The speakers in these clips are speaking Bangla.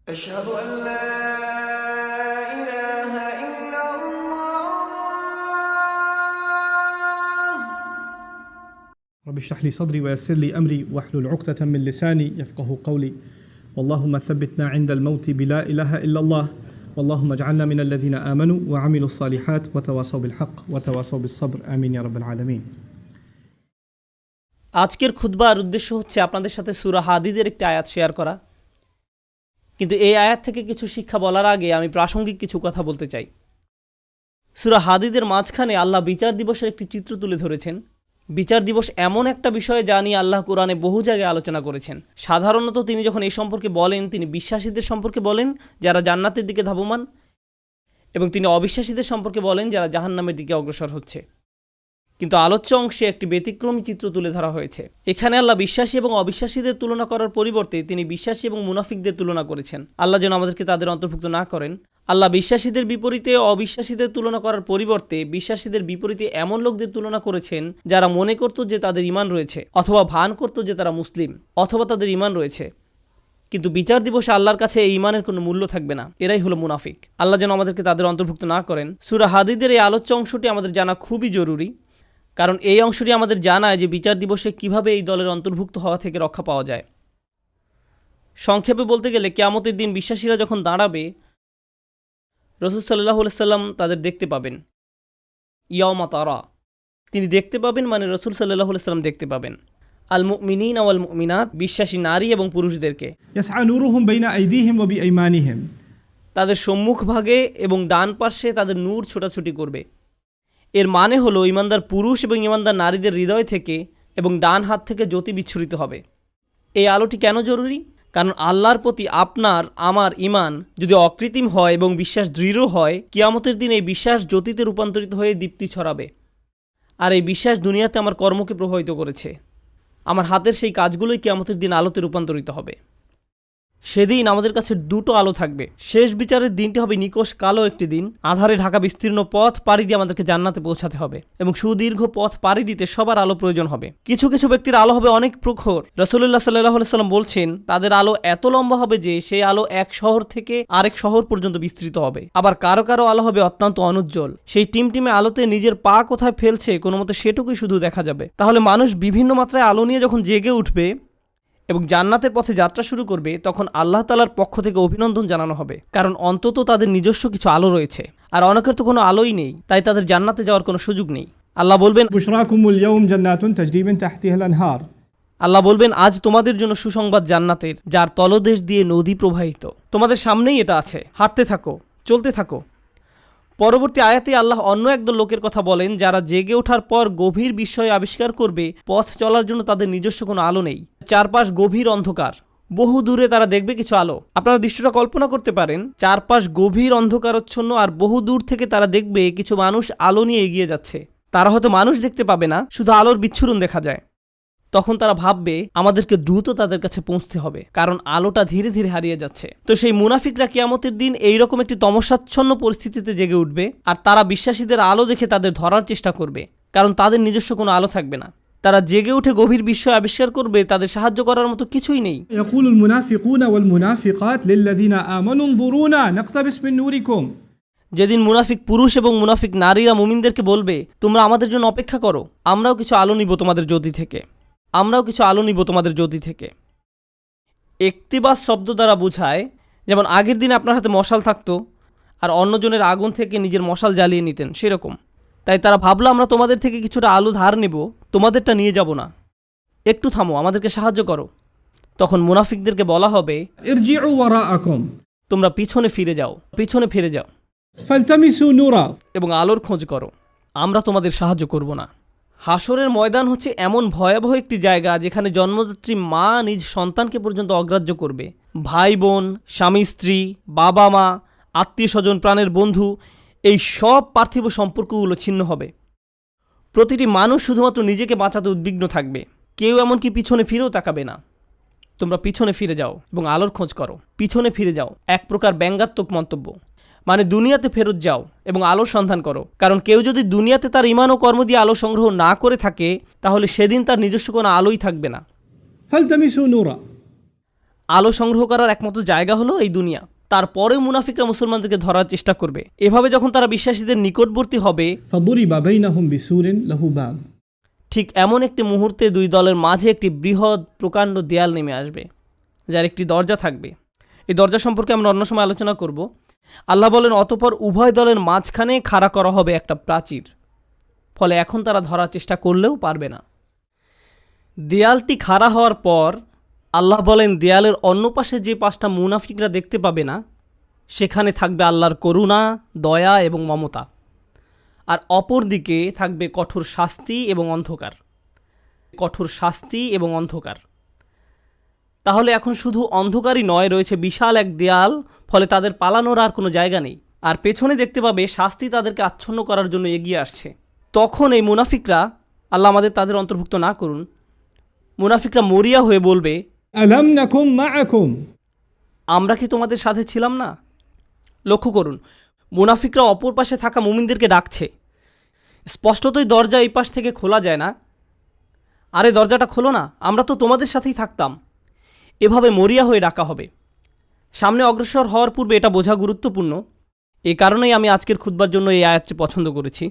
أشهد أن لا إله إلا الله. رب اشرح لي صدري ويسر لي أمري واحلل عقدة من لساني يفقهوا قولي اللهم ثبتنا عند الموت بلا إله إلا الله اللهم اجعلنا من الذين آمنوا وعملوا الصالحات وتواصوا بالحق وتواصوا بالصبر آمين يا رب العالمين. আজকের খুতবার উদ্দেশ্য হচ্ছে আপনাদের সাথে সূরা হাদীদের একটি আয়াত শেয়ার করা। কিন্তু এই আয়াত থেকে কিছু শিক্ষা বলার আগে আমি প্রাসঙ্গিক কিছু কথা বলতে চাই। সূরা হাদীদের মাঝখানে আল্লাহ বিচার দিবসের একটি চিত্র তুলে ধরেছেন। বিচার দিবস এমন একটা বিষয় যা নিয়ে আল্লাহ কোরআনে বহু জায়গায় আলোচনা করেছেন। সাধারণত তিনি যখন এই সম্পর্কে বলেন, তিনি বিশ্বাসীদের সম্পর্কে বলেন যারা জান্নাতের দিকে ধাবমান, এবং তিনি অবিশ্বাসীদের সম্পর্কে বলেন যারা জাহান্নামের দিকে অগ্রসর হচ্ছে। কিন্তু আলোচ্য অংশে একটি ব্যতিক্রমী চিত্র তুলে ধরা হয়েছে। এখানে আল্লাহ বিশ্বাসী এবং অবিশ্বাসীদের তুলনা করার পরিবর্তে তিনি বিশ্বাসী এবং মুনাফিকদের তুলনা করেছেন। আল্লাহ যেন আমাদেরকে তাদের অন্তর্ভুক্ত না করেন। আল্লাহ বিশ্বাসীদের বিপরীতে অবিশ্বাসীদের তুলনা করার পরিবর্তে বিশ্বাসীদের বিপরীতে এমন লোকদের তুলনা করেছেন যারা মনে করত যে তাদের ঈমান রয়েছে, অথবা ভান করত যে তারা মুসলিম, অথবা তাদের ঈমান রয়েছে, কিন্তু বিচার দিবসে আল্লাহর কাছে এই ঈমানের কোনো মূল্য থাকবে না। এরাই হলো মুনাফিক। আল্লাহ যেন আমাদেরকে তাদের অন্তর্ভুক্ত না করেন। সূরা হাদীদের এই আলোচ্য অংশটি আমাদের জানা খুবই জরুরি, কারণ এই অংশটি আমাদের জানায় যে বিচার দিবসে কিভাবে এই দলের অন্তর্ভুক্ত হওয়া থেকে রক্ষা পাওয়া যায়। সংক্ষেপে বলতে গেলে কিয়ামতের দিন বিশ্বাসীরা যখন দাঁড়াবে, রাসূল সাল্লাল্লাহু আলাইহি সাল্লাম তাদের দেখতে পাবেন। ইয়াওমা তারা, তিনি দেখতে পাবেন মানে রাসূল সাল্লাল্লাহু আলাইহি সাল্লাম দেখতে পাবেন আল মুমিনিন ওয়াল মুমিনাত, বিশ্বাসী নারী এবং পুরুষদেরকে। يسعى نورهم بين أيديهم وبأيمانهم, তাদের সম্মুখভাগে এবং ডান পাশে তাদের নূর ছোটাছুটি করবে। এর মানে হলো ঈমানদার পুরুষ এবং ঈমানদার নারীদের হৃদয় থেকে এবং ডান হাত থেকে জ্যোতি বিচ্ছুরিত হবে। এই আলোটি কেন জরুরি? কারণ আল্লাহর প্রতি আপনার আমার ঈমান যদি অকৃত্রিম হয় এবং বিশ্বাস দৃঢ় হয়, কিয়ামতের দিন এই বিশ্বাস জ্যোতিতে রূপান্তরিত হয়ে দীপ্তি ছড়াবে। আর এই বিশ্বাস দুনিয়াতে আমার কর্মকে প্রভাবিত করেছে। আমার হাতের সেই কাজগুলোই কিয়ামতের দিন আলোতে রূপান্তরিত হবে। সেদিন আমাদের কাছে দুটো আলো থাকবে। শেষ বিচারের দিনটি হবে নিকষ কালো একটি দিন। আধারে ঢাকা বিস্তীর্ণ পথ পাড়ি দিয়ে আমাদেরকে জান্নাতে পৌঁছাতে হবে, এবং সুদীর্ঘ পথ পাড়ি দিতে সবার আলো প্রয়োজন হবে। কিছু কিছু ব্যক্তির আলো হবে অনেক প্রখর। রাসূলুল্লাহ সাল্লাল্লাহু আলাইহি সাল্লাম বলছেন তাদের আলো এত লম্বা হবে যে সেই আলো এক শহর থেকে আরেক শহর পর্যন্ত বিস্তৃত হবে। আবার কারো কারো আলো হবে অত্যন্ত অনুজ্জ্বল। সেই টিমটিমে আলোতে নিজের পা কোথায় ফেলছে কোনো মতে সেটুকুই শুধু দেখা যাবে। তাহলে মানুষ বিভিন্ন মাত্রায় আলো নিয়ে যখন জেগে উঠবে এবং জান্নাতের পথে যাত্রা শুরু করবে, তখন আল্লাহ তাআলার পক্ষ থেকে অভিনন্দন জানানো হবে, কারণ অন্তত তাদের নিজস্ব কিছু আলো রয়েছে। আর অনেকের তো কোনো আলোই নেই, তাই তাদের জান্নাতে যাওয়ার কোনো সুযোগ নেই। আল্লাহ বলবেন, بشراكم اليوم جنات تجري من تحتها الأنهار. আল্লাহ বলবেন আজ তোমাদের জন্য সুসংবাদ জান্নাতের, যার তলদেশ দিয়ে নদী প্রবাহিত। তোমাদের সামনেই এটা আছে, হাঁটতে থাকো, চলতে থাকো। পরবর্তী আয়াতে আল্লাহ অন্য একদল লোকের কথা বলেন যারা জেগে ওঠার পর গভীর বিস্ময় আবিষ্কার করবে পথ চলার জন্য তাদের নিজস্ব কোনো আলো নেই। চারপাশ গভীর অন্ধকার, বহু দূরে তারা দেখবে কিছু আলো। আপনারা দৃশ্যটা কল্পনা করতে পারেন, চারপাশ গভীর অন্ধকারচ্ছন্ন, আর বহু দূর থেকে তারা দেখবে কিছু মানুষ আলো নিয়ে এগিয়ে যাচ্ছে। তারা হয়তো মানুষ দেখতে পাবে না, শুধু আলোর বিচ্ছুরণ দেখা যায়। তখন তারা ভাববে আমাদেরকে দ্রুত তাদের কাছে পৌঁছতে হবে, কারণ আলোটা ধীরে ধীরে হারিয়ে যাচ্ছে। তো সেই মুনাফিকরা কিয়ামতের দিন এইরকম একটি তমসাচ্ছন্ন পরিস্থিতিতে জেগে উঠবে, আর তারা বিশ্বাসীদের আলো দেখে তাদের ধরার চেষ্টা করবে, কারণ তাদের নিজস্ব কোনো আলো থাকবে না। তারা জেগে উঠে গভীর বিস্ময় আবিষ্কার করবে তাদের সাহায্য করার মতো কিছুই নেই। يقول المنافقون والمنافقات للذين آمنوا انظرونا نقتبس من نوركم. যেদিন মুনাফিক পুরুষ এবং মুনাফিক নারীরা মুমিনদেরকে বলবে তোমরা আমাদের জন্য অপেক্ষা করো, আমরাও কিছু আলো নিব তোমাদের জ্যোতি থেকে, আমরাও কিছু আলো নিব তোমাদের জ্যোতি থেকে। ইকতিবাস শব্দ দ্বারা বোঝায়, যেমন আগের দিন আপনার হাতে মশাল থাকতো আর অন্যজনের আগুন থেকে নিজের মশাল জ্বালিয়ে নিতেন, সেরকম। তাই তারা ভাবলো আমরা তোমাদের থেকে কিছুটা আলো ধার নেব, তোমাদেরটা নিয়ে যাব না, একটু থামো, আমাদেরকে সাহায্য করো। তখন মুনাফিকদেরকে বলা হবে ارجعوا وراءكم তোমরা পিছনে ফিরে যাও, পিছনে ফিরে যাও فالتمسوا نورا. এবং আলোর খোঁজ করো, আমরা তোমাদের সাহায্য করব না। হাসরের ময়দান হচ্ছে এমন ভয়াবহ একটি জায়গা যেখানে জন্মদাত্রী মা নিজ সন্তানকে পর্যন্ত অগ্রাহ্য করবে। ভাই বোন, স্বামী স্ত্রী, বাবা মা, আত্মীয় স্বজন, প্রাণের বন্ধু, এই সব পার্থিব সম্পর্কগুলো ছিন্ন হবে। প্রতিটি মানুষ শুধুমাত্র নিজেকে বাঁচাতে উদ্বিগ্ন থাকবে, কেউ এমনকি পিছনে ফিরেও তাকাবে না। তোমরা পিছনে ফিরে যাও এবং আলোর খোঁজ করো, পিছনে ফিরে যাও এক প্রকার ব্যঙ্গাত্মক মন্তব্য, মানে দুনিয়াতে ফেরত যাও এবং আলোর সন্ধান করো। কারণ কেউ যদি দুনিয়াতে তার ঈমান ও কর্ম দিয়ে আলো সংগ্রহ না করে থাকে, তাহলে সেদিন তার নিজস্ব কোনো আলোই থাকবে না। فالتمسوا نورا. আলো সংগ্রহ করার একমাত্র জায়গা হলো এই দুনিয়া। তারপরেও মুনাফিকরা মুসলমানদেরকে ধরার চেষ্টা করবে। এভাবে যখন তারা বিশ্বাসীদের নিকটবর্তী হবে, فضرب بينهم بسور له باب ঠিক এমন একটি মুহূর্তে দুই দলের মাঝে একটি বৃহৎ প্রকাণ্ড দেয়াল নেমে আসবে, যার একটি দরজা থাকবে। এই দরজা সম্পর্কে আমরা অন্য সময় আলোচনা করব। আল্লাহ বলেন, অতঃপর উভয় দলের মাঝখানে খাড়া করা হবে একটা প্রাচীর, ফলে এখন তারা ধরার চেষ্টা করলেও পারবে না। দেয়ালটি খাড়া হওয়ার পর আল্লাহ বলেন, দেয়ালের অন্য পাশে যে পাঁচটা মুনাফিকরা দেখতে পাবে না, সেখানে থাকবে আল্লাহর করুণা, দয়া এবং মমতা, আর অপর দিকে থাকবে কঠোর শাস্তি এবং অন্ধকার। কঠোর শাস্তি এবং অন্ধকার। তাহলে এখন শুধু অন্ধকারই নয়, রয়েছে বিশাল এক দেয়াল, ফলে তাদের পালানোর আর কোনো জায়গা নেই। আর পেছনে দেখতে পাবে শাস্তি তাদেরকে আচ্ছন্ন করার জন্য এগিয়ে আসছে। তখন এই মুনাফিকরা, আল্লাহ আমাদের তাদের অন্তর্ভুক্ত না করুন, মুনাফিকরা মরিয়া হয়ে বলবে, ألم نكن معكم আমরা কি তোমাদের সাথে ছিলাম না? লক্ষ্য করুন, মুনাফিকরা অপর পাশে থাকা মুমিনদেরকে ডাকছে। স্পষ্টতই দরজা এই পাশ থেকে খোলা যায় না। আরে দরজাটা খোলো না, আমরা তো তোমাদের সাথেই থাকতাম। এভাবে মরিয়া হয়ে ডাকা হবে। সামনে অগ্রসর হওয়ার পূর্বে এটা বোঝা গুরুত্বপূর্ণ। এই কারণেই আমি আজকের খুতবার জন্য এই আয়াতটি পছন্দ করেছি।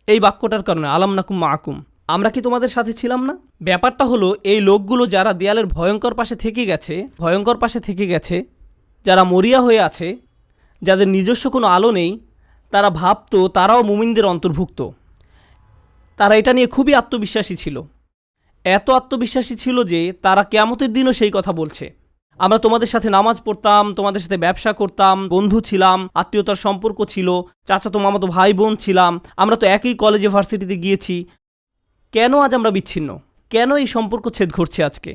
এই বাক্যটার কারণে, আলাম নাকুম মাকুম, আমরা কি তোমাদের সাথে ছিলাম না? ব্যাপারটা হলো, এই লোকগুলো যারা দেয়ালের ভয়ঙ্কর পাশে থেকে গেছে, যারা মরিয়া হয়ে আছে, যাদের নিজস্ব কোনো আলো নেই, তারা ভাবতো তারাও মুমিনদের অন্তর্ভুক্ত। তারা এটা নিয়ে খুবই আত্মবিশ্বাসী ছিল। এত আত্মবিশ্বাসী ছিল যে তারা কিয়ামতের দিনও সেই কথা বলছে, আমরা তোমাদের সাথে নামাজ পড়তাম, তোমাদের সাথে ব্যবসা করতাম, বন্ধু ছিলাম, আত্মীয়তার সম্পর্ক ছিল, চাচাতো মামাতো ভাই বোন ছিলাম, আমরা তো একই কলেজে ভার্সিটিতে গিয়েছি। কেন আজ আমরা বিচ্ছিন্ন? কেন এই সম্পর্ক ছেদ ঘটছে আজকে?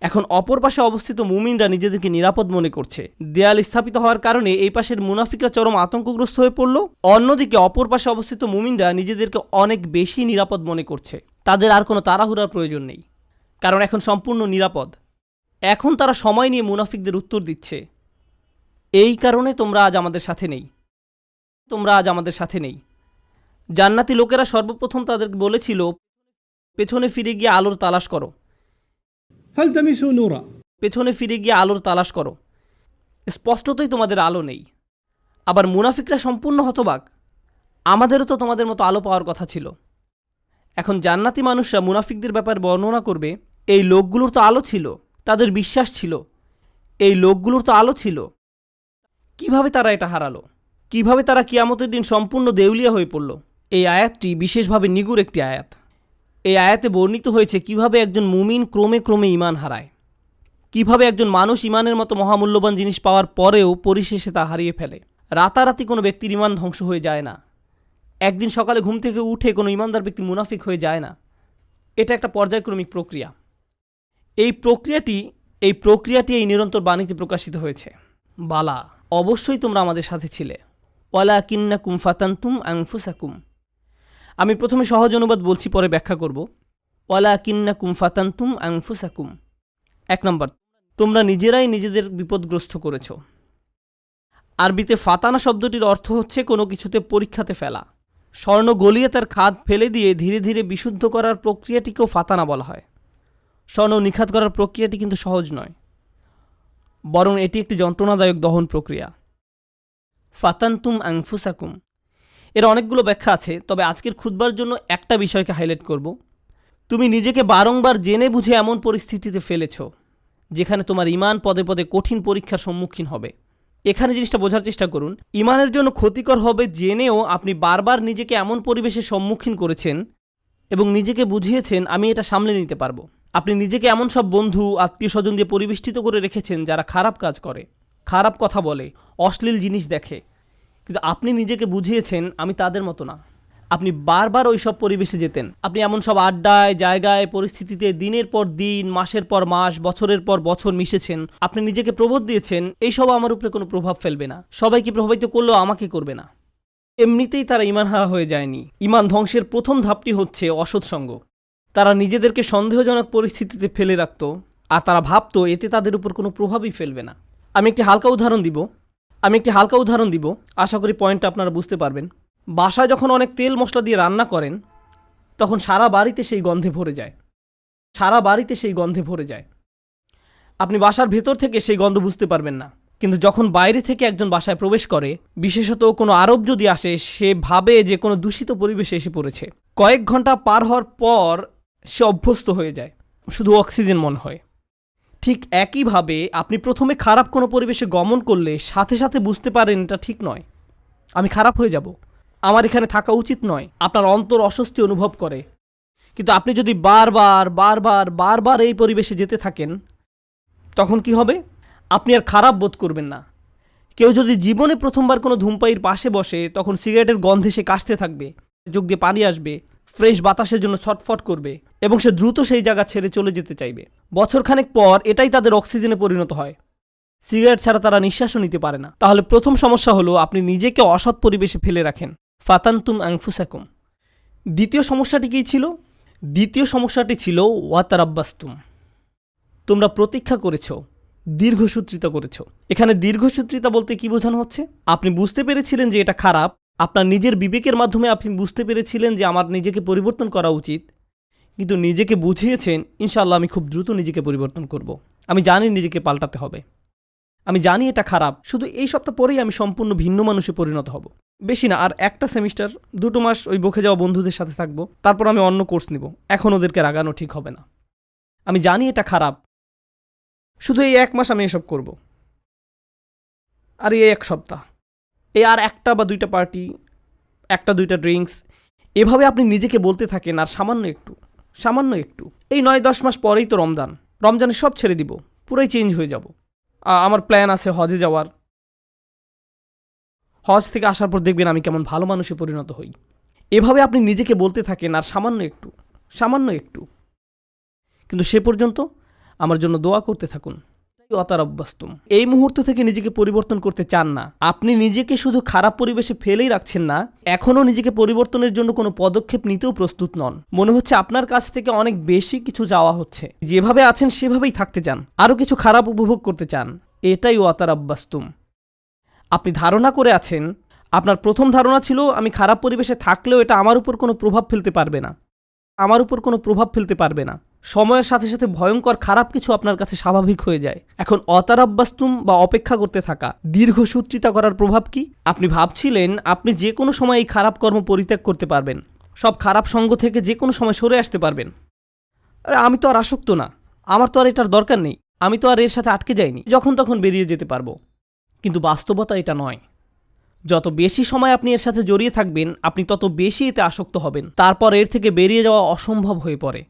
এখন অপর পাশে অবস্থিত মুমিনরা নিজেদেরকে নিরাপদ মনে করছে। দেয়াল স্থাপিত হওয়ার কারণে এই পাশের মুনাফিকরা চরম আতঙ্কগ্রস্ত হয়ে পড়ল। অন্যদিকে অপর পাশে অবস্থিত মুমিনরা নিজেদেরকে অনেক বেশি নিরাপদ মনে করছে। তাদের আর কোনো তাড়াহুড়ার প্রয়োজন নেই, কারণ এখন সম্পূর্ণ নিরাপদ। এখন তারা সময় নিয়ে মুনাফিকদের উত্তর দিচ্ছে, এই কারণে তোমরা আজ আমাদের সাথে নেই। জান্নাতি লোকেরা সর্বপ্রথম তাদেরকে বলেছিল, পেছনে ফিরে গিয়ে আলোর তালাশ করো, فالتمسوا نورا পেছনে ফিরে গিয়ে আলোর তালাশ করো। স্পষ্টতই তোমাদের আলো নেই। আবার মুনাফিকরা সম্পূর্ণ হতবাক, আমাদেরও তো তোমাদের মতো আলো পাওয়ার কথা ছিল। এখন জান্নাতি মানুষরা মুনাফিকদের ব্যাপারে বর্ণনা করবে, এই লোকগুলোর তো আলো ছিল, তাদের বিশ্বাস ছিল, এই লোকগুলোর তো আলো ছিল, কিভাবে তারা এটা হারালো? কিভাবে তারা কিয়ামতের দিন সম্পূর্ণ দেউলিয়া হয়ে পড়ল? এই আয়াতটি বিশেষভাবে নিগুড় একটি আয়াত। এই আয়াতে বর্ণিত হয়েছে কিভাবে একজন মুমিন ক্রমে ক্রমে ঈমান হারায়, কিভাবে একজন মানুষ ঈমানের মতো মহামূল্যবান জিনিস পাওয়ার পরেও পরিশেষে তা হারিয়ে ফেলে। রাতারাতি কোনো ব্যক্তির ঈমান ধ্বংস হয়ে যায় না। একদিন সকালে ঘুম থেকে উঠে কোনো ঈমানদার ব্যক্তি মুনাফিক হয়ে যায় না। এটা একটা পর্যায়ক্রমিক প্রক্রিয়া। এই প্রক্রিয়াটি এই নিরন্তর বাণীতে প্রকাশিত হয়েছে, বালা, অবশ্যই তোমরা আমাদের সাথে ছিলে, ওয়ালাকিন্নাকুম ফাতানতুম আনফুসাকুম। আমি প্রথমে সহজ অনুবাদ বলছি, পরে ব্যাখ্যা করব। ওয়ালাকিন্নাকুম ফাতানতুম আনফুসাকুম। 1 নম্বর, তোমরা নিজেরাই নিজেদের বিপদগ্রস্ত করেছ। আরবিতে ফাতানা শব্দটির অর্থ হচ্ছে কোনো কিছুতে পরীক্ষাতে ফেলা। স্বর্ণ গলিয়ে তার খাদ ফেলে দিয়ে ধীরে ধীরে বিশুদ্ধ করার প্রক্রিয়াটিকেও ফাতানা বলা হয়। স্বর্ণ নিখাত করার প্রক্রিয়াটি কিন্তু সহজ নয়, বরং এটি একটি যন্ত্রণাদায়ক দহন প্রক্রিয়া। ফাতানতুম আনফুসাকুম, এর অনেকগুলো ব্যাখ্যা আছে, তবে আজকের খুতবার জন্য একটা বিষয়কে হাইলাইট করব। তুমি নিজেকে বারংবার জেনে বুঝে এমন পরিস্থিতিতে ফেলেছ যেখানে তোমার ঈমান পদে পদে কঠিন পরীক্ষার সম্মুখীন হবে। এখানে জিনিসটা বোঝার চেষ্টা করুন, ঈমানের জন্য ক্ষতিকর হবে জেনেও আপনি বারবার নিজেকে এমন পরিবেশের সম্মুখীন করেছেন এবং নিজেকে বুঝিয়েছেন আমি এটা সামলে নিতে পারবো। আপনি নিজেকে এমন সব বন্ধু, আত্মীয় স্বজন দিয়ে পরিবেষ্টিত করে রেখেছেন যারা খারাপ কাজ করে, খারাপ কথা বলে, অশ্লীল জিনিস দেখে, কিন্তু আপনি নিজেকে বুঝিয়েছেন আমি তাদের মতো না। আপনি বারবার ওই সব পরিবেশে যেতেন। আপনি এমন সব আড্ডায়, জায়গায়, পরিস্থিতিতে দিনের পর দিন, মাসের পর মাস, বছরের পর বছর মিশেছেন। আপনি নিজেকে প্রবোধ দিয়েছেন এইসব আমার উপরে কোনো প্রভাব ফেলবে না, সবাইকে প্রভাবিত করলেও আমাকে করবে না। এমনিতেই তারা ঈমান হারা হয়ে যায়নি। ঈমান ধ্বংসের প্রথম ধাপটি হচ্ছে অসৎসঙ্গ। তারা নিজেদেরকে সন্দেহজনক পরিস্থিতিতে ফেলে রাখত, আর তারা ভাবতো এতে তাদের উপর কোনো প্রভাবই ফেলবে না। আমি একটি হালকা উদাহরণ দিব, আশা করি পয়েন্টটা আপনারা বুঝতে পারবেন। বাসায় যখন অনেক তেল মশলা দিয়ে রান্না করেন, তখন সারা বাড়িতে সেই গন্ধে ভরে যায়। আপনি বাসার ভেতর থেকে সেই গন্ধ বুঝতে পারবেন না, কিন্তু যখন বাইরে থেকে একজন বাসায় প্রবেশ করে, বিশেষত কোনো আরব যদি আসে, সে ভাবে যে কোনো দূষিত পরিবেশে এসে পড়েছে। কয়েক ঘন্টা পার হওয়ার পর সে অভ্যস্ত হয়ে যায়, শুধু অক্সিজেন মনে হয়। ঠিক একইভাবে আপনি প্রথমে খারাপ কোনো পরিবেশে গমন করলে সাথে সাথে বুঝতে পারেন এটা ঠিক নয়, আমি খারাপ হয়ে যাব, আমার এখানে থাকা উচিত নয়। আপনার অন্তর অস্বস্তি অনুভব করে। কিন্তু আপনি যদি বারবার বারবার বারবার এই পরিবেশে যেতে থাকেন, তখন কি হবে? আপনি আর খারাপ বোধ করবেন না। কেউ যদি জীবনে প্রথমবার কোনো ধূমপায়ীর পাশে বসে, তখন সিগারেটের গন্ধে সে কাশতে থাকবে, চোখ দিয়ে পানি আসবে, ফ্রেশ বাতাসের জন্য ছটফট করবে এবং সে দ্রুত সেই জায়গা ছেড়ে চলে যেতে চাইবে। বছরখানেক পর এটাই তাদের অক্সিজেনে পরিণত হয়। সিগারেট ছাড়া তারা নিঃশ্বাসও নিতে পারে না। তাহলে প্রথম সমস্যা হলো আপনি নিজেকে অসৎ পরিবেশে ফেলে রাখেন। ফাতান্তুম আনফুসাকুম। দ্বিতীয় সমস্যাটি কী ছিল? দ্বিতীয় সমস্যাটি ছিল ওয়াতারাব্বাস্তুম। তোমরা প্রতীক্ষা করেছ, দীর্ঘসূত্রিতা করেছ। এখানে দীর্ঘসূত্রিতা বলতে কি বোঝানো হচ্ছে? আপনি বুঝতে পেরেছিলেন যে এটা খারাপ, আপনার নিজের বিবেকের মাধ্যমে আপনি বুঝতে পেরেছিলেন যে আমার নিজেকে পরিবর্তন করা উচিত, কিন্তু নিজেকে বুঝিয়েছেন ইনশাআল্লাহ আমি খুব দ্রুত নিজেকে পরিবর্তন করব, আমি জানি নিজেকে পাল্টাতে হবে, আমি জানি এটা খারাপ, শুধু এই সপ্তাহ পরেই আমি সম্পূর্ণ ভিন্ন মানুষে পরিণত হব। বেশি না, আর একটা সেমিস্টার 2 মাস ওই বকে যাওয়া বন্ধুদের সাথে থাকবো, তারপর আমি অন্য কোর্স নিব। এখন ওদেরকে রাগানো ঠিক হবে না, আমি জানি এটা খারাপ, শুধু এই 1 মাস আমি এসব করব। আর এই 1 সপ্তাহ, এই আর 1টা বা 2টা পার্টি, 1টা 2টা ড্রিঙ্কস, এভাবে আপনি নিজেকে বলতে থাকেন। আর সামান্য একটু এই 9-10 মাস পরেই তো রমজানে সব ছেড়ে দিব, পুরাই চেঞ্জ হয়ে যাব। আমার প্ল্যান আছে হজে যাওয়ার, হজ থেকে আসার পর দেখবেন আমি কেমন ভালো মানুষে পরিণত হই। এভাবে আপনি নিজেকে বলতে থাকেন আর সামান্য একটু, কিন্তু সে পর্যন্ত আমার জন্য দোয়া করতে থাকুন। ওয়াতারাব্বাস্তুম। এই মুহূর্ত থেকে নিজেকে পরিবর্তন করতে চান না, আপনি নিজেকে শুধু খারাপ পরিবেশে ফেলেই রাখছেন না, এখনও নিজেকে পরিবর্তনের জন্য কোনো পদক্ষেপ নিতেও প্রস্তুত নন। মনে হচ্ছে আপনার কাছ থেকে অনেক বেশি কিছু চাওয়া হচ্ছে। যেভাবে আছেন সেভাবেই থাকতে চান, আরও কিছু খারাপ উপভোগ করতে চান। এটাই ওয়াতারাব্বাস্তুম। আপনি ধারণা করে আছেন, আপনার প্রথম ধারণা ছিল আমি খারাপ পরিবেশে থাকলেও এটা আমার উপর কোনো প্রভাব ফেলতে পারবে না, সময়ের সাথে সাথে ভয়ঙ্কর খারাপ কিছু আপনার কাছে স্বাভাবিক হয়ে যায়। এখন অতারাব্বাস্তুম বা অপেক্ষা করতে থাকা, দীর্ঘসূত্রিতা করার প্রভাব কি? আপনি ভাবছিলেন আপনি যে কোনো সময় এই খারাপ কর্ম পরিত্যাগ করতে পারবেন, সব খারাপ সঙ্গ থেকে যে কোনো সময় সরে আসতে পারবেন। আরে আমি তো আর আসক্ত না, আমার তো আর এটার দরকার নেই, আমি তো আর এর সাথে আটকে যাইনি, যখন তখন বেরিয়ে যেতে পারবো। কিন্তু বাস্তবতা এটা নয়। যত বেশি সময় আপনি এর সাথে জড়িয়ে থাকবেন, আপনি তত বেশি এতে আসক্ত হবেন। তারপর এর থেকে বেরিয়ে যাওয়া অসম্ভব হয়ে পড়ে।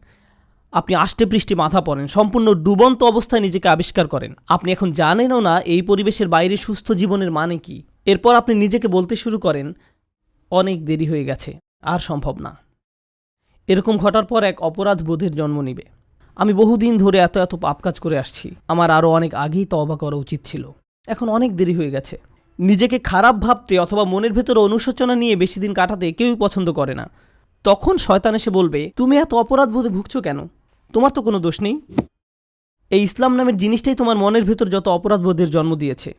আপনি আষ্টেপৃষ্ঠে মাথা পড়েন, সম্পূর্ণ ডুবন্ত অবস্থায় নিজেকে আবিষ্কার করেন। আপনি এখন জানেনও না এই পরিবেশের বাইরে সুস্থ জীবনের মানে কি। এরপর আপনি নিজেকে বলতে শুরু করেন, অনেক দেরি হয়ে গেছে, আর সম্ভব না। এরকম ঘটার পর এক অপরাধ বোধের জন্ম নিবে। আমি বহুদিন ধরে এত পাপ কাজ করে আসছি, আমার আরও অনেক আগেই তওবা করা উচিত ছিল, এখন অনেক দেরি হয়ে গেছে। নিজেকে খারাপ ভাবতে অথবা মনের ভেতরে অনুশোচনা নিয়ে বেশি দিন কাটাতে কেউই পছন্দ করে না। তখন শয়তান এসে বলবে, তুমি এত অপরাধ বোধে ভুগছো কেন? তোমার তো কোনো দোষ নেই। এই ইসলাম নামের জিনিসটাই তোমার মনের ভেতর যত অপরাধ বোধের জন্ম দিয়েছে।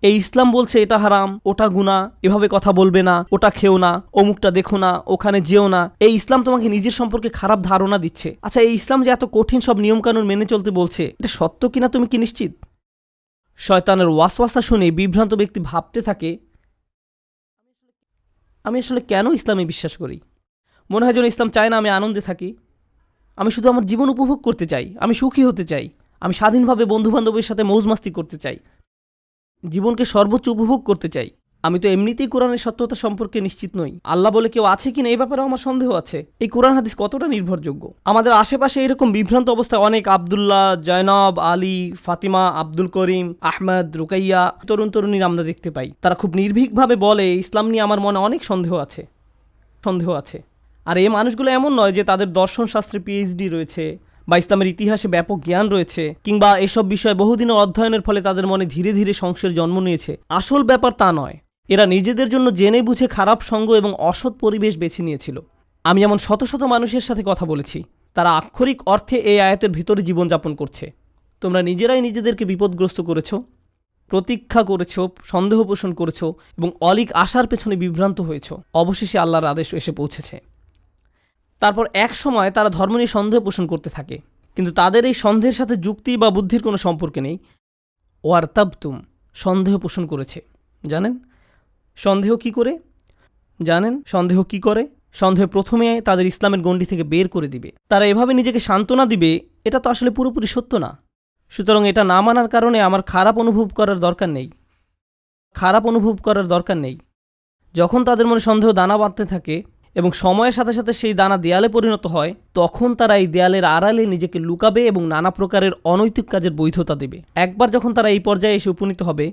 এই ইসলাম বলছে এটা হারাম, ওটা গুনাহ, এভাবে কথা বলবে না, ওটা খেও না, অমুকটা দেখো না, ওখানে যেও না। এই ইসলাম তোমাকে নিজের সম্পর্কে খারাপ ধারণা দিচ্ছে। আচ্ছা, এই ইসলাম যে এত কঠিন সব নিয়মকানুন মেনে চলতে বলছে, এটা সত্য কিনা তুমি কি নিশ্চিত? শয়তানের ওয়াসওয়াসা শুনে বিভ্রান্ত ব্যক্তি ভাবতে থাকে, আমি আসলে কেন ইসলামে বিশ্বাস করি? মনে হয় যেন ইসলাম চায় না আমি আনন্দে থাকি। আমি শুধু আমার জীবন উপভোগ করতে চাই, আমি সুখী হতে চাই, আমি স্বাধীনভাবে বন্ধুবান্ধবের সাথে মৌজ মাস্তি করতে চাই, জীবনকে সর্বোচ্চ উপভোগ করতে চাই। আমি তো এমনিতেই কোরআনের সত্যতা সম্পর্কে নিশ্চিত নই। আল্লাহ বলে কেউ আছে কিনা এই ব্যাপারেও আমার সন্দেহ আছে। এই কোরআন হাদিস কতটা নির্ভরযোগ্য? আমাদের আশেপাশে এরকম বিভ্রান্ত অবস্থায় অনেক আবদুল্লাহ, জয়নব, আলী, ফাতিমা, আব্দুল করিম, আহমেদ, রুকাইয়া তরুণ তরুণীর আমরা দেখতে পাই। তারা খুব নির্ভীকভাবে বলে, ইসলাম নিয়ে আমার মনে অনেক সন্দেহ আছে। আর এই মানুষগুলো এমন নয় যে তাদের দর্শনশাস্ত্রে পিএইচডি রয়েছে বা ইসলামের ইতিহাসে ব্যাপক জ্ঞান রয়েছে, কিংবা এসব বিষয়ে বহুদিনের অধ্যয়নের ফলে তাদের মনে ধীরে ধীরে সংশয়ের জন্ম নিয়েছে। আসল ব্যাপার তা নয়। এরা নিজেদের জন্য জেনে বুঝে খারাপ সঙ্গ এবং অসৎ পরিবেশ বেছে নিয়েছিল। আমি এমন শত শত মানুষের সাথে কথা বলেছি, তারা আক্ষরিক অর্থে এই আয়াতের ভিতরে জীবনযাপন করছে। তোমরা নিজেরাই নিজেদেরকে বিপদগ্রস্ত করেছ, প্রতীক্ষা করেছ, সন্দেহ পোষণ করেছ এবং অলিক আশার পেছনে বিভ্রান্ত হয়েছ। অবশেষে আল্লাহর আদেশ এসে পৌঁছেছে। তারপর এক সময় তারা ধর্ম নিয়ে সন্দেহ পোষণ করতে থাকে। কিন্তু তাদের এই সন্দেহের সাথে যুক্তি বা বুদ্ধির কোনো সম্পর্ক নেই। ওয়ারতাবতুম, সন্দেহ পোষণ করেছে। জানেন সন্দেহ কি করে? সন্দেহ প্রথমে তাদের ইসলামের গণ্ডি থেকে বের করে দিবে। তারা এভাবে নিজেকে সান্ত্বনা দিবে, এটা তো আসলে পুরোপুরি সত্য না। সুতরাং এটা না মানার কারণে আমার খারাপ অনুভব করার দরকার নেই। যখন তাদের মনে সন্দেহ দানা বাঁধতে থাকে এবং সময়ের সাথে সাথে সেই দানা দেয়ালে পরিণত হয়, তখন তারা এই দেয়ালের আড়ালে নিজেকে লুকাবে এবং নানা প্রকারের অনৈতিক কাজের বৈধতা দেবে। একবার যখন তারা এই পর্যায়ে এসে উপনীত হবে,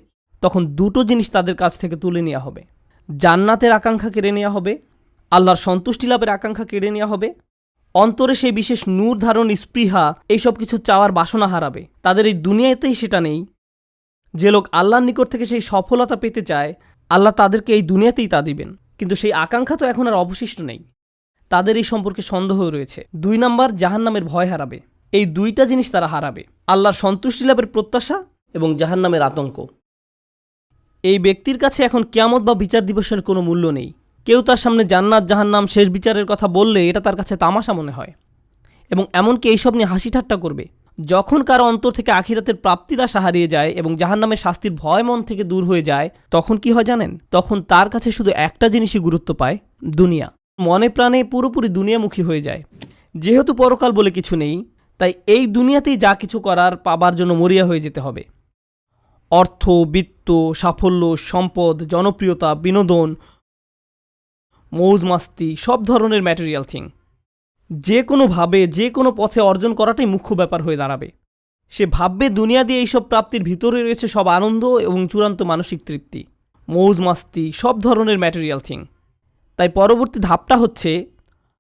তখন দুটো জিনিস তাদের কাছ থেকে তুলে নেওয়া হবে। জান্নাতের আকাঙ্ক্ষা কেড়ে নেওয়া হবে, আল্লাহর সন্তুষ্টি লাভের আকাঙ্ক্ষা কেড়ে নেওয়া হবে। অন্তরে সেই বিশেষ নূর ধারণ, স্পৃহা, এইসব কিছু চাওয়ার বাসনা হারাবে। তাদের এই দুনিয়াতেই সেটা নেই। যে লোক আল্লাহর নিকট থেকে সেই সফলতা পেতে চায়, আল্লাহ তাদেরকে এই দুনিয়াতেই তা দিবেন, কিন্তু সেই আকাঙ্ক্ষা তো এখন আর অবশিষ্ট নেই। তাদের এই সম্পর্কে সন্দেহ রয়েছে। 2 নাম্বার, জাহান্নামের ভয় হারাবে। এই দুইটা জিনিস তারা হারাবে, আল্লাহর সন্তুষ্টি লাভের প্রত্যাশা এবং জাহান্নামের আতঙ্ক। এই ব্যক্তির কাছে এখন কিয়ামত বা বিচার দিবসের কোনো মূল্য নেই। কেউ তার সামনে জান্নাত, জাহান্নাম, শেষ বিচারের কথা বললে এটা তার কাছে তামাশা মনে হয় এবং এমনকি এইসব নিয়ে হাসি ঠাট্টা করবে। যখন কারো অন্তর থেকে আখিরাতের প্রাপ্তির আশা হারিয়ে যায় এবং জাহান্নামের শাস্তির ভয় মন থেকে দূর হয়ে যায়, তখন কি হয় জানেন? তখন তার কাছে শুধু একটা জিনিসই গুরুত্ব পায়, দুনিয়া। মনে প্রাণে পুরোপুরি দুনিয়ামুখী হয়ে যায়। যেহেতু পরকাল বলে কিছু নেই, তাই এই দুনিয়াতেই যা কিছু করার পাবার জন্য মরিয়া হয়ে যেতে হবে। অর্থ, বিত্ত, সাফল্য, সম্পদ, জনপ্রিয়তা, বিনোদন, মৌজ মাস্তি, সব ধরনের ম্যাটেরিয়াল থিং যে কোনোভাবে যে কোনো পথে অর্জন করাটাই মুখ্য ব্যাপার হয়ে দাঁড়াবে। সে ভাববে দুনিয়া দিয়ে এইসব প্রাপ্তির ভিতরে রয়েছে সব আনন্দ এবং চূড়ান্ত মানসিক তৃপ্তি, মৌজ মাস্তি, সব ধরনের ম্যাটেরিয়াল থিং। তাই পরবর্তী ধাপটা হচ্ছে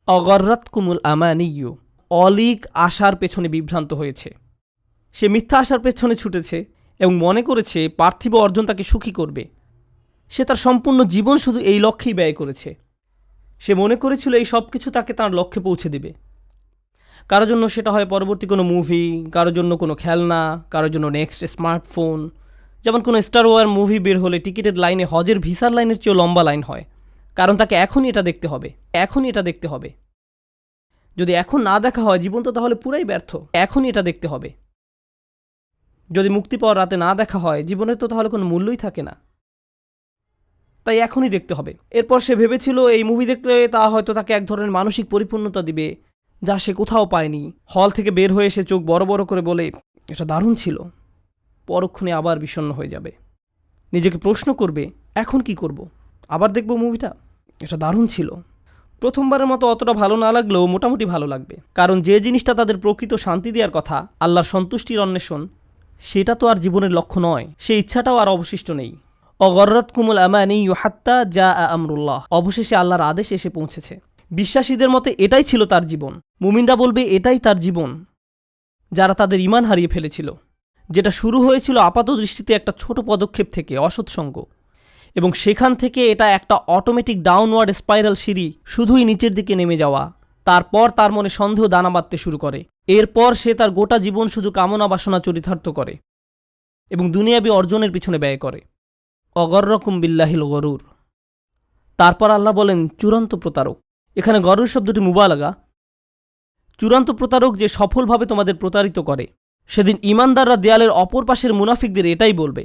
অগর্রাতকুমুল আমানিয়্যু, অলিক আশার পেছনে বিভ্রান্ত হয়েছে। সে মিথ্যা আশার পেছনে ছুটেছে এবং মনে করেছে পার্থিব অর্জন তাকে সুখী করবে। সে তার সম্পূর্ণ জীবন শুধু এই লক্ষ্যেই ব্যয় করেছে। সে মনে করেছিল এই সব কিছু তাকে তার লক্ষ্যে পৌঁছে দেবে। কারোর জন্য সেটা হয় পরবর্তী কোনো মুভি, কারোর জন্য কোনো খেলনা, কারোর জন্য নেক্সট স্মার্টফোন। যেমন কোনো স্টার ওয়ার মুভি বের হলে টিকিটের লাইনে হজের ভিসার লাইনের চেয়েও লম্বা লাইন হয়, কারণ তাকে এখনই এটা দেখতে হবে। যদি এখন না দেখা হয়, জীবন তো তাহলে পুরাই ব্যর্থ। এখনই এটা দেখতে হবে। যদি মুক্তি পাওয়ার রাতে না দেখা হয়, জীবনের তো তাহলে কোনো মূল্যই থাকে না। তাই এখনই দেখতে হবে। এরপর সে ভেবেছিল এই মুভি দেখলে তা হয়তো তাকে এক ধরনের মানসিক পরিপূর্ণতা দিবে, যা সে কোথাও পায়নি। হল থেকে বের হয়ে এসে চোখ বড় বড় করে বলে, এটা দারুণ ছিল। পরক্ষণে আবার বিষণ্ণ হয়ে যাবে। নিজেকে প্রশ্ন করবে, এখন কি করব? আবার দেখব মুভিটা? এটা দারুণ ছিল। প্রথমবারের মতো অতটা ভালো না লাগলেও মোটামুটি ভালো লাগবে, কারণ যে জিনিসটা তাদের প্রকৃত শান্তি দেওয়ার কথা, আল্লাহর সন্তুষ্টির অন্বেষণ, সেটা তো আর জীবনের লক্ষ্য নয়। সেই ইচ্ছাটাও আর অবশিষ্ট নেই। অগর্রাতকুমুল আমানিয়্যু হাত্তা জাআ আমরুল্লাহ, অবশেষে আল্লাহর আদেশ এসে পৌঁছেছে। বিশ্বাসীদের মতে এটাই ছিল তার জীবন। মুমিনরা বলবে এটাই তার জীবন, যারা তাদের ঈমান হারিয়ে ফেলেছিল, যেটা শুরু হয়েছিল আপাত দৃষ্টিতে একটা ছোট পদক্ষেপ থেকে, অসৎসঙ্গ, এবং সেখান থেকে এটা একটা অটোমেটিক ডাউনওয়ার্ড স্পাইরাল সিঁড়ি, শুধুই নিচের দিকে নেমে যাওয়া। তারপর তার মনে সন্দেহ দানা বাঁধতে শুরু করে। এরপর সে তার গোটা জীবন শুধু কামনা বাসনা চরিতার্থ করে এবং দুনিয়াবি অর্জনের পিছনে ব্যয় করে। অগররকুম বিল্লাহিল গরুর। তারপর আল্লাহ বলেন চূড়ান্ত প্রতারক। এখানে গরুর শব্দটি মুবালাগা। চূড়ান্ত প্রতারক যে সফলভাবে তোমাদের প্রতারিত করে। সেদিন ঈমানদাররা দেয়ালের অপর পাশের মুনাফিকদের এটাই বলবে।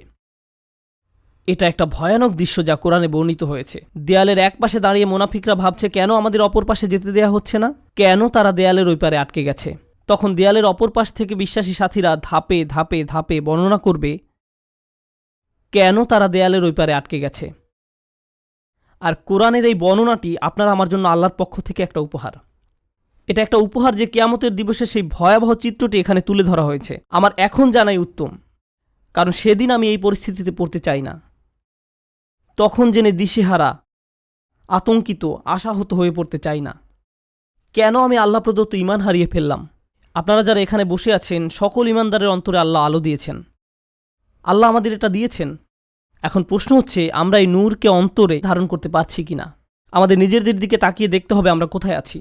এটা একটা ভয়ানক দৃশ্য যা কোরআনে বর্ণিত হয়েছে। দেয়ালের এক পাশে দাঁড়িয়ে মুনাফিকরা ভাবছে, কেন আমাদের অপর পাশে যেতে দেয়া হচ্ছে না? কেন তারা দেয়ালের ওই পারে আটকে গেছে? তখন দেয়ালের অপর পাশ থেকে বিশ্বাসী সাথীরা ধাপে ধাপে ধাপে বর্ণনা করবে কেন তারা দেয়ালের ওই পারে আটকে গেছে। আর কোরআনের এই বর্ণনাটি আপনার আমার জন্য আল্লাহর পক্ষ থেকে একটা উপহার। এটা একটা উপহার যে কিয়ামতের দিবসে সেই ভয়াবহ চিত্রটি এখানে তুলে ধরা হয়েছে। আমার এখন জানাই উত্তম, কারণ সেদিন আমি এই পরিস্থিতিতে পড়তে চাই না। তখন জেনে দিশেহারা, আতঙ্কিত, আশাহত হয়ে পড়তে চাই না। কেন আমি আল্লাহ প্রদত্ত ঈমান হারিয়ে ফেললাম? আপনারা যারা এখানে বসে আছেন, সকল ঈমানদারের অন্তরে আল্লাহ আলো দিয়েছেন। আল্লাহ আমাদের এটা দিয়েছেন। এখন প্রশ্ন হচ্ছে, আমরা এই নূরকে অন্তরে ধারণ করতে পারছি কিনা। আমাদের নিজেদের দিকে তাকিয়ে দেখতে হবে আমরা কোথায় আছি।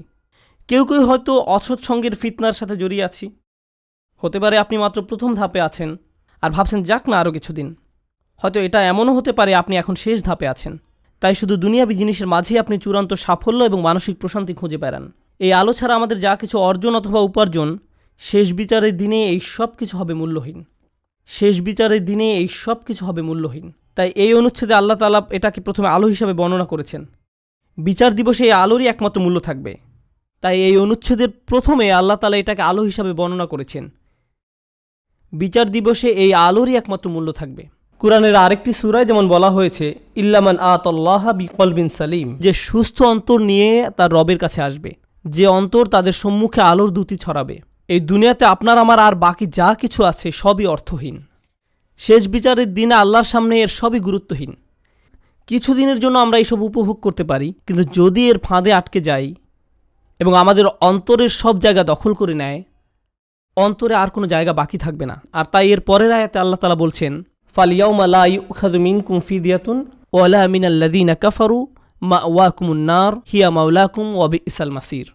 কেউ কেউ হয়তো অসৎ সঙ্গের ফিতনার সাথে জড়িয়ে আছি। হতে পারে আপনি মাত্র প্রথম ধাপে আছেন আর ভাবছেন যাক না আরও কিছুদিন। হয়তো এটা এমনও হতে পারে আপনি এখন শেষ ধাপে আছেন। তাই শুধু দুনিয়াবি জিনিসের মাঝেই আপনি চূড়ান্ত সাফল্য এবং মানসিক প্রশান্তি খুঁজে বেড়ান। এই আলো ছাড়া আমাদের যা কিছু অর্জন অথবা উপার্জন, শেষ বিচারের দিনে এই সব কিছু হবে মূল্যহীন। শেষ বিচারের দিনে এই সব কিছু হবে মূল্যহীন। তাই এই অনুচ্ছেদে আল্লাহ তাআলা এটাকে প্রথমে আলো হিসাবে বর্ণনা করেছেন। বিচার দিবসে এই আলোরই একমাত্র মূল্য থাকবে। তাই এই অনুচ্ছেদের প্রথমে আল্লাহ তাআলা এটাকে আলো হিসাবে বর্ণনা করেছেন। বিচার দিবসে এই আলোরই একমাত্র মূল্য থাকবে। কুরআনের আরেকটি সূরায় যেমন বলা হয়েছে, ইল্লামান আতাল্লাহা বিকলবিন সালিম, যে সুস্থ অন্তর নিয়ে তার রবের কাছে আসবে, যে অন্তর তাদের সম্মুখে আলোর দ্যুতি ছড়াবে। এই দুনিয়াতে আপনার আমার আর বাকি যা কিছু আছে সবই অর্থহীন। শেষ বিচারের দিনে আল্লাহর সামনে এর সবই গুরুত্বহীন। কিছুদিনের জন্য আমরা এইসব উপভোগ করতে পারি, কিন্তু যদি এর ফাঁদে আটকে যাই এবং আমাদের অন্তরের সব জায়গা দখল করে নেয়, অন্তরে আর কোনো জায়গা বাকি থাকবে না। আর তাই এর পরের আয়াতে আল্লাহ তাআলা বলছেন, ফালিয়াউমা লা ইউখাযু মিনকুম ফিদিয়াতুন ওয়ালা মিনাল্লাযীনা কাফারু মাওয়াকুমুন নার হিয়া মাওলাকুম ওয়া বিইসাল মাসির।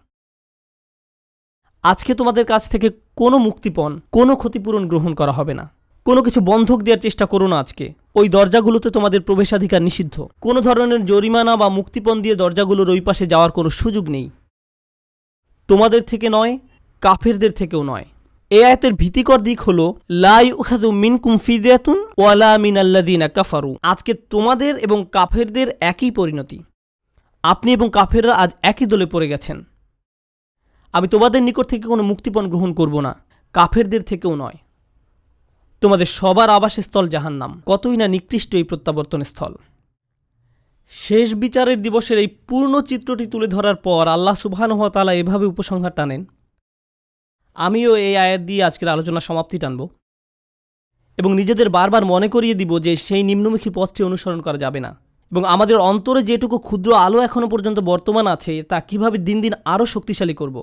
আজকে তোমাদের কাছ থেকে কোনো মুক্তিপণ, কোনো ক্ষতিপূরণ গ্রহণ করা হবে না। কোনো কিছু বন্ধক দেওয়ার চেষ্টা করো না। আজকে ওই দরজাগুলোতে তোমাদের প্রবেশাধিকার নিষিদ্ধ। কোনো ধরনের জরিমানা বা মুক্তিপণ দিয়ে দরজাগুলোর ওই পাশে যাওয়ার কোনো সুযোগ নেই। তোমাদের থেকে নয়, কাফেরদের থেকেও নয়। এই আয়াতের ভীতিকর দিক হলো লা ইউখাযু মিনকুম ফিদিয়াতুন ওয়ালা মিনাল্লাযীনা কাফারু। আজকে তোমাদের এবং কাফেরদের একই পরিণতি। আপনি এবং কাফেররা আজ একই দলে পড়ে গেছেন। আমি তোমাদের নিকট থেকে কোনো মুক্তিপণ গ্রহণ করব না, কাফেরদের থেকেও নয়। তোমাদের সবার আবাসস্থল জাহান্নাম। কতই না নিকৃষ্ট এই প্রত্যাবর্তন স্থল। শেষ বিচারের দিবসের এই পূর্ণ চিত্রটি তুলে ধরার পর আল্লাহ সুবহানাহু ওয়া তাআলা এভাবে উপসংহার টানেন। আমিও এই আয়াত দিয়ে আজকের আলোচনা সমাপ্তি টানব এবং নিজেদের বারবার মনে করিয়ে দিব যে সেই নিম্নমুখী পথটি অনুসরণ করা যাবে না, এবং আমাদের অন্তরে যেটুকু ক্ষুদ্র আলো এখনও পর্যন্ত বর্তমান আছে তা কিভাবে দিন দিন আরও শক্তিশালী করব।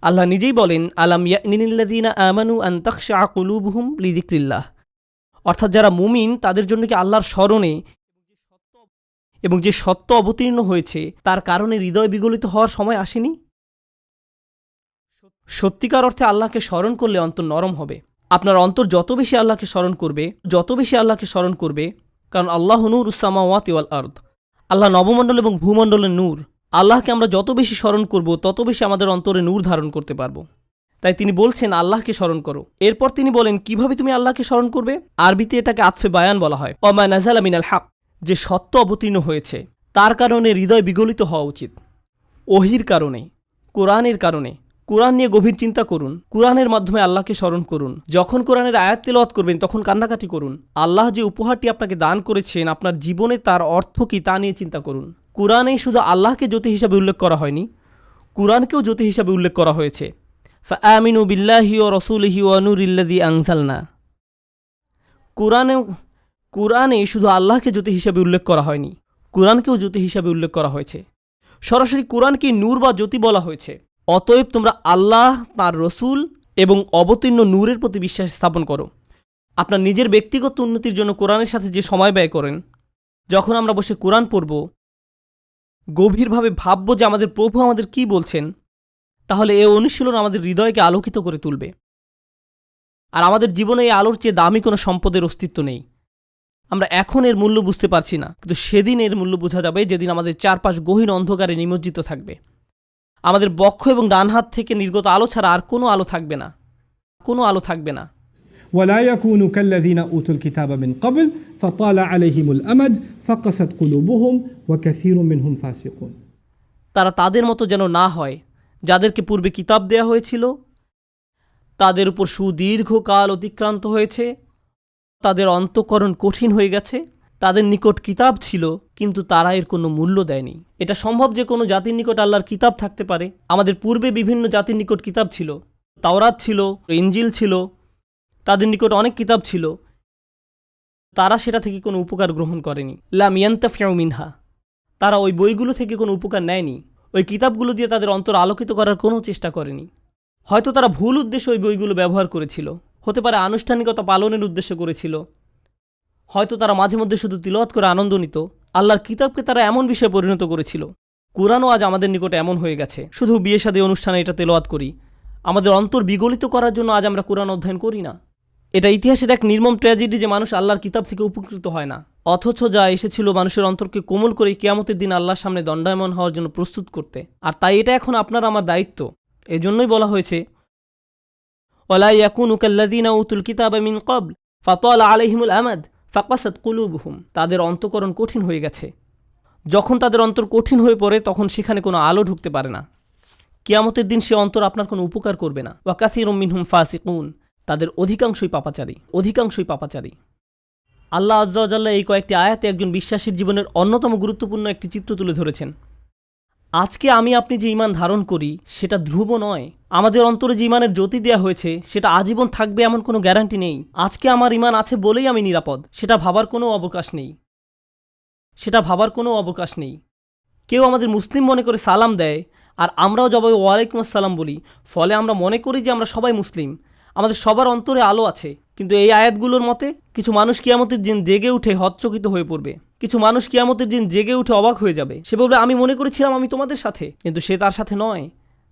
আল্লাহ নিজেই বলেন, আলাম ইয়ানিল্লাযীনা আমানু আন তাখশা কুলুবুহুম লিযিকরিল্লাহ, অর্থাৎ যারা মুমিন তাদের জন্য কি আল্লাহর স্মরণে এবং যে সত্য অবতীর্ণ হয়েছে তার কারণে হৃদয় বিগলিত হওয়ার সময় আসেনি? সত্যিকার অর্থে আল্লাহকে স্মরণ করলে অন্তর নরম হবে। আপনার অন্তর যত বেশি আল্লাহকে স্মরণ করবে, কারণ আল্লাহ নূরুস সামাওয়াতি ওয়াল আরদ, আল্লাহ নবমণ্ডল এবং ভূমণ্ডলের নূর। আল্লাহকে আমরা যত বেশি স্মরণ করব তত বেশি আমাদের অন্তরে নূর ধারণ করতে পারবো। তাই তিনি বলছেন আল্লাহকে স্মরণ করো। এরপর তিনি বলেন কিভাবে তুমি আল্লাহকে স্মরণ করবে। আরবিতে এটাকে আতফে বায়ান বলা হয়। ওমা নাযালা মিনাল হক, যে সত্য অবতীর্ণ হয়েছে তার কারণে হৃদয় বিগলিত হওয়া উচিত। ওহির কারণে, কোরআনের কারণে। কোরআন নিয়ে গভীর চিন্তা করুন, কোরআনের মাধ্যমে আল্লাহকে স্মরণ করুন। যখন কোরআনের আয়াত তেলাওয়াত করবেন তখন কান্নাকাটি করুন। আল্লাহ যে উপহারটি আপনাকে দান করেছেন আপনার জীবনে তার অর্থ কি তা নিয়ে চিন্তা করুন। কোরআনেই শুধু আল্লাহকে জ্যোতি হিসাবে উল্লেখ করা হয়নি, কোরআনকেও জ্যোতি হিসাবে উল্লেখ করা হয়েছে। ফাআমিনু বিল্লাহি ওয়া রাসূলিহি ওয়া নূরিল্লাযী আনজালনা। কোরআনে শুধু আল্লাহকে জ্যোতি হিসাবে উল্লেখ করা হয়নি, কোরআনকেও জ্যোতি হিসাবে উল্লেখ করা হয়েছে। সরাসরি কোরআনকে নূর বা জ্যোতি বলা হয়েছে। অতএব তোমরা আল্লাহ, তার রসুল এবং অবতীর্ণ নূরের প্রতি বিশ্বাস স্থাপন করো। আপনার নিজের ব্যক্তিগত উন্নতির জন্য কোরআনের সাথে যে সময় ব্যয় করেন, যখন আমরা বসে কোরআন পড়ব, গভীরভাবে ভাবব যে আমাদের প্রভু আমাদের কি বলছেন, তাহলে এই অনুশীলন আমাদের হৃদয়কে আলোকিত করে তুলবে। আর আমাদের জীবনে এই আলোর চেয়ে দামি কোনো সম্পদের অস্তিত্ব নেই। আমরা এখন এর মূল্য বুঝতে পারছি না, কিন্তু সেদিন এর মূল্য বোঝা যাবে যেদিন আমাদের চারপাশ গহীন অন্ধকারে নিমজ্জিত থাকবে। আমাদের বক্ষ এবং ডান হাত থেকে নির্গত আলো ছাড়া আর কোনো আলো থাকবে না, কোনো আলো থাকবে না। ولا يكونوا كالذين أوتوا الكتاب من قبل فطال عليهم الأمد فقست قلوبهم وكثير منهم فاسقون। তারা তাদের মতো যেন না হয় যাদেরকে পূর্বে কিতাব দেয়া হয়েছিল, তাদের উপর সুদীর্ঘ কাল অতিক্রান্ত হয়েছে, তাদের অন্তঃকরণ কঠিন হয়ে গেছে। তাদের নিকট কিতাব ছিল কিন্তু তারা এর কোনো মূল্য দেয়নি। এটা সম্ভব যে কোনো জাতির নিকট আল্লাহর কিতাব থাকতে পারে। আমাদের পূর্বে বিভিন্ন জাতির নিকট কিতাব ছিল, তাওরাত ছিল, ইনজিল ছিল, তাদের নিকট অনেক কিতাব ছিল, তারা সেটা থেকে কোনো উপকার গ্রহণ করেনি। লাম ইয়ান্তাফিউ মিনহা, তারা ওই বইগুলো থেকে কোনো উপকার নেয়নি। ওই কিতাবগুলো দিয়ে তাদের অন্তর আলোকিত করার কোনো চেষ্টা করেনি। হয়তো তারা ভুল উদ্দেশ্যে ওই বইগুলো ব্যবহার করেছিল, হতে পারে আনুষ্ঠানিকতা পালনের উদ্দেশ্যে করেছিল, হয়তো তারা মাঝে মধ্যে শুধু তিলাওয়াত করে আনন্দ নিত। আল্লাহর কিতাবকে তারা এমন বিষয়ে পরিণত করেছিল। কোরআনও আজ আমাদের নিকটে এমন হয়ে গেছে। শুধু বিয়ে শাদী অনুষ্ঠানে এটা তেলাওয়াত করি, আমাদের অন্তর বিগলিত করার জন্য আজ আমরা কোরআন অধ্যয়ন করি না। এটা ইতিহাসের এক নির্মম ট্র্যাজেডি যে মানুষ আল্লাহর কিতাব থেকে উপকৃত হয় না, অথচ যা এসেছিল মানুষের অন্তরকে কোমল করে কিয়ামতের দিন আল্লাহর সামনে দণ্ডায়মান হওয়ার জন্য প্রস্তুত করতে। আর তাই এটা এখন আপনার আমার দায়িত্ব। এজন্যই বলা হয়েছে ওয়ালা ইয়াকুনু কাল্লাযীনা উতুল কিতাবা মিন ক্বাবল ফাতালা আলাইহিমুল আমাদ ফাকাসাত কুলুবুহুম। তাদের অন্তঃকরণ কঠিন হয়ে গেছে। যখন তাদের অন্তর কঠিন হয়ে পড়ে তখন সেখানে কোনো আলো ঢুকতে পারে না। কিয়ামতের দিন সে অন্তর আপনার কোনো উপকার করবে না। ওয়া কাসীরুম মিনহুম ফাসিকুন। তাদের অধিকাংশই পাপাচারী। আল্লাহ আযজা ওয়া জাল্লা এই কয়েকটি আয়াতে একজন বিশ্বাসীর জীবনের অন্যতম গুরুত্বপূর্ণ একটি চিত্র তুলে ধরেছেন। আজকে আমি আপনি যে ঈমান ধারণ করি সেটা ধ্রুব নয়। আমাদের অন্তরে যে ঈমানের জ্যোতি দেওয়া হয়েছে সেটা আজীবন থাকবে এমন কোনো গ্যারান্টি নেই। আজকে আমার ঈমান আছে বলেই আমি নিরাপদ, সেটা ভাবার কোনো অবকাশ নেই। কেউ আমাদের মুসলিম মনে করে সালাম দেয় আর আমরাও জবাবে ওয়ালাইকুম আসসালাম বলি, ফলে আমরা মনে করি যে আমরা সবাই মুসলিম, আমাদের সবার অন্তরে আলো আছে। কিন্তু এই আয়াতগুলোর মতে কিছু মানুষ কিয়ামতের দিন জেগে উঠে হতচকিত হয়ে পড়বে, কিছু মানুষ কিয়ামতের দিন জেগে উঠে অবাক হয়ে যাবে। সে বলবে, আমি মনে করেছিলাম আমি তোমাদের সাথে, কিন্তু সে তার সাথে নয়।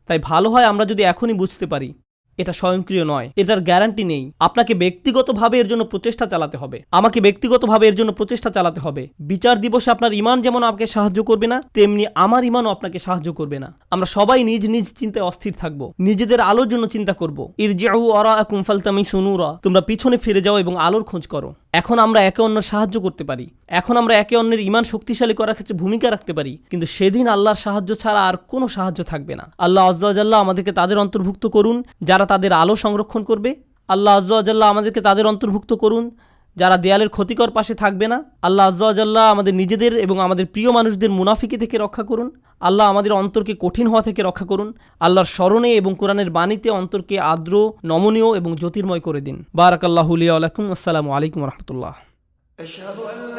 তাই ভালো হয় আমরা যদি এখনই বুঝতে পারি এটা স্বয়ংক্রিয় নয়, এটার গ্যারান্টি নেই। আপনাকে ব্যক্তিগতভাবে এর জন্য প্রচেষ্টা চালাতে হবে, আমাকে ব্যক্তিগতভাবে এর জন্য প্রচেষ্টা চালাতে হবে। বিচার দিবসে আপনার ঈমান যেমন আপনাকে সাহায্য করবে না, তেমনি আমার ঈমানও আপনাকে সাহায্য করবে না। আমরা সবাই নিজ নিজ চিন্তায় অস্থির থাকব, নিজেদের আলোর জন্য চিন্তা করব। ইরজিউ ওয়ারাআকুম ফালতামিসু নূরা, তোমরা পিছনে ফিরে যাও এবং আলোর খোঁজ করো। এখন আমরা একে অন্যের সাহায্য করতে পারি, এখন আমরা একে অন্যের ঈমান শক্তিশালী করার ক্ষেত্রে ভূমিকা রাখতে পারি, কিন্তু সেদিন আল্লাহর সাহায্য ছাড়া আর কোনো সাহায্য থাকবে না। আল্লাহ আযজা ওয়া জাল্লা আমাদেরকে তাদের অন্তর্ভুক্ত করুন যারা তাদের আলো সংরক্ষণ করবে। আল্লাহ আযজা ওয়া জাল্লা আমাদেরকে তাদের অন্তর্ভুক্ত করুন যারা দেয়ালের ক্ষতিকর পাশে থাকবে না। আল্লাহ আযজা ওয়া জাল্লা আমাদের নিজেদের এবং আমাদের প্রিয় মানুষদের মুনাফিকি থেকে রক্ষা করুন। আল্লাহ আমাদের অন্তরকে কঠিন হওয়া থেকে রক্ষা করুন। আল্লাহর স্মরণে এবং কোরআনের বাণীতে অন্তরকে আর্দ্র, নমনীয় এবং জ্যোতির্ময় করে দিন। বারাকাল্লাহু লি ওয়া লাকুম। আসসালামু আলাইকুম ওয়া রাহমাতুল্লাহ। أشهد أن لا